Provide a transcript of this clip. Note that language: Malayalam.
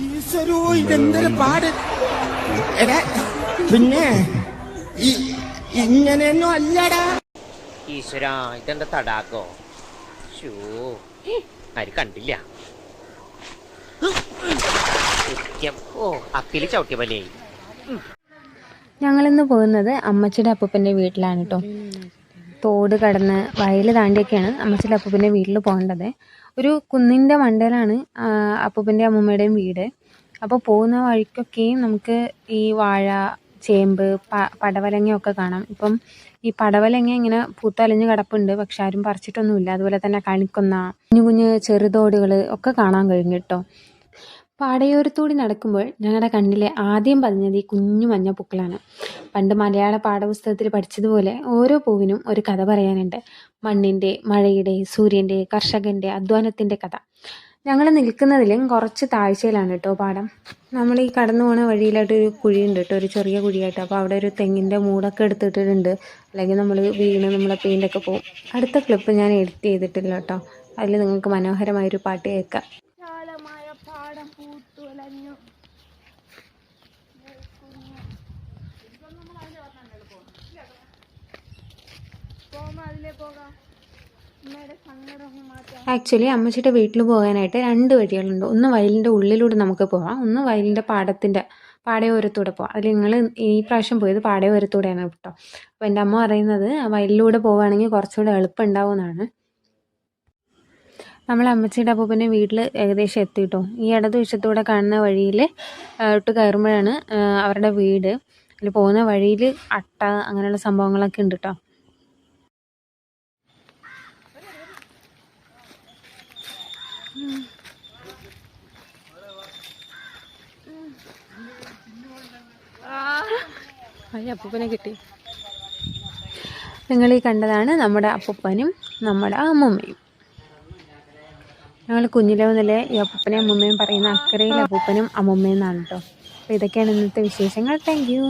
ഈശ്വരോ ഇതെന്തൊരു പാട്. എടാ പിന്നെ ഇങ്ങനെയൊന്നും അല്ലടാ. ഈശ്വര ഇതെന്താ തടാകോ? ഷൂ ആര് കണ്ടില്ല. ഓ അപ്പില് ചവിട്ടിയ പോലെ. ഞങ്ങളിന്ന് പോകുന്നത് അമ്മച്ചിയുടെ അപ്പൂപ്പൻ്റെ വീട്ടിലാണ് കേട്ടോ. തോട് കടന്ന് വയൽ താണ്ടിയൊക്കെയാണ് അമ്മച്ചിയുടെ അപ്പൂപ്പൻ്റെ വീട്ടിൽ പോകേണ്ടത്. ഒരു കുന്നിൻ്റെ മണ്ടയിലാണ് അപ്പൂപ്പൻ്റെ അമ്മൂമ്മയുടെയും വീട്. അപ്പോൾ പോകുന്ന വഴിക്കൊക്കെയും നമുക്ക് ഈ വാഴ, ചേമ്പ്, പടവലങ്ങയൊക്കെ കാണാം. ഇപ്പം ഈ പടവലങ്ങ ഇങ്ങനെ പൂത്തലിഞ്ഞ് കിടപ്പുണ്ട്, പക്ഷെ ആരും പറിച്ചിട്ടൊന്നുമില്ല. അതുപോലെ തന്നെ കണിക്കൊന്ന, കുഞ്ഞു കുഞ്ഞു ചെറുതോടുകൾ ഒക്കെ കാണാൻ കഴിഞ്ഞു കേട്ടോ. പാടയോരത്തൂടി നടക്കുമ്പോൾ ഞങ്ങളുടെ കണ്ണിലെ ആദ്യം പതിഞ്ഞത് ഈ കുഞ്ഞു മഞ്ഞപ്പൂക്കളാണ്. പണ്ട് മലയാള പാഠപുസ്തകത്തിൽ പഠിച്ചതുപോലെ ഓരോ പൂവിനും ഒരു കഥ പറയാനുണ്ട്. മണ്ണിൻ്റെ, മഴയുടെ, സൂര്യൻ്റെ, കർഷകൻ്റെ അധ്വാനത്തിൻ്റെ കഥ. ഞങ്ങൾ നിൽക്കുന്നതിലും കുറച്ച് താഴ്ചയിലാണ് കേട്ടോ പാടം. നമ്മൾ ഈ കടന്നു പോകുന്ന വഴിയിലായിട്ട് ഒരു കുഴിയുണ്ട് കേട്ടോ, ഒരു ചെറിയ കുഴിയായിട്ട്. അപ്പോൾ അവിടെ ഒരു തെങ്ങിൻ്റെ മൂടൊക്കെ എടുത്തിട്ടിട്ടുണ്ട്, അല്ലെങ്കിൽ നമ്മൾ വീണ് നമ്മളെ പെയിൻ്റൊക്കെ പോകും. അടുത്ത ക്ലിപ്പ് ഞാൻ എഡിറ്റ് ചെയ്തിട്ടില്ല കേട്ടോ. അതിൽ നിങ്ങൾക്ക് മനോഹരമായൊരു പാട്ട് കേൾക്കാം. പാടം പൂത്തുലഞ്ഞു. ആക്ച്വലി അമ്മച്ചിയുടെ വീട്ടിൽ പോകാനായിട്ട് 2 വഴികളുണ്ട്. ഒന്ന് വയലിൻ്റെ ഉള്ളിലൂടെ നമുക്ക് പോവാം, ഒന്ന് വയലിൻ്റെ പാടയോരത്തൂടെ പോവാം. അതിൽ നിങ്ങൾ ഈ പ്രാവശ്യം പോയത് പാടയോരത്തൂടെയാണ് കേട്ടോ. അപ്പോൾ എൻ്റെ അമ്മ പറയുന്നത് വയലിലൂടെ പോവുകയാണെങ്കിൽ കുറച്ചുകൂടെ എളുപ്പം ഉണ്ടാവുമെന്നാണ്. നമ്മൾ അമ്മച്ചിയുടെ അപ്പൂപ്പൻ്റെ വീട്ടിൽ ഏകദേശം എത്തിയിട്ടോ. ഈ ഇടതുവശത്തൂടെ കാണുന്ന വഴിയിൽ ഇട്ട് കയറുമ്പോഴാണ് അവരുടെ വീട്. അതിൽ പോകുന്ന വഴിയിൽ അട്ട അങ്ങനെയുള്ള സംഭവങ്ങളൊക്കെ ഉണ്ട് കേട്ടോ. അപ്പൂപ്പനെ കിട്ടി. നിങ്ങൾ ഈ കണ്ടതാണ് നമ്മുടെ അപ്പൂപ്പനും നമ്മുടെ അമ്മൂമ്മയും. ഞങ്ങൾ കുഞ്ഞിലെ മുതലേ ഈ അപ്പൂപ്പനെയും അമ്മൂമ്മയും പറയുന്ന അക്കരയിൽ അപ്പൂപ്പനും അമ്മൂമ്മയും എന്നാണ് കേട്ടോ. അപ്പോൾ ഇതൊക്കെയാണ് ഇന്നത്തെ വിശേഷങ്ങൾ. Thank you.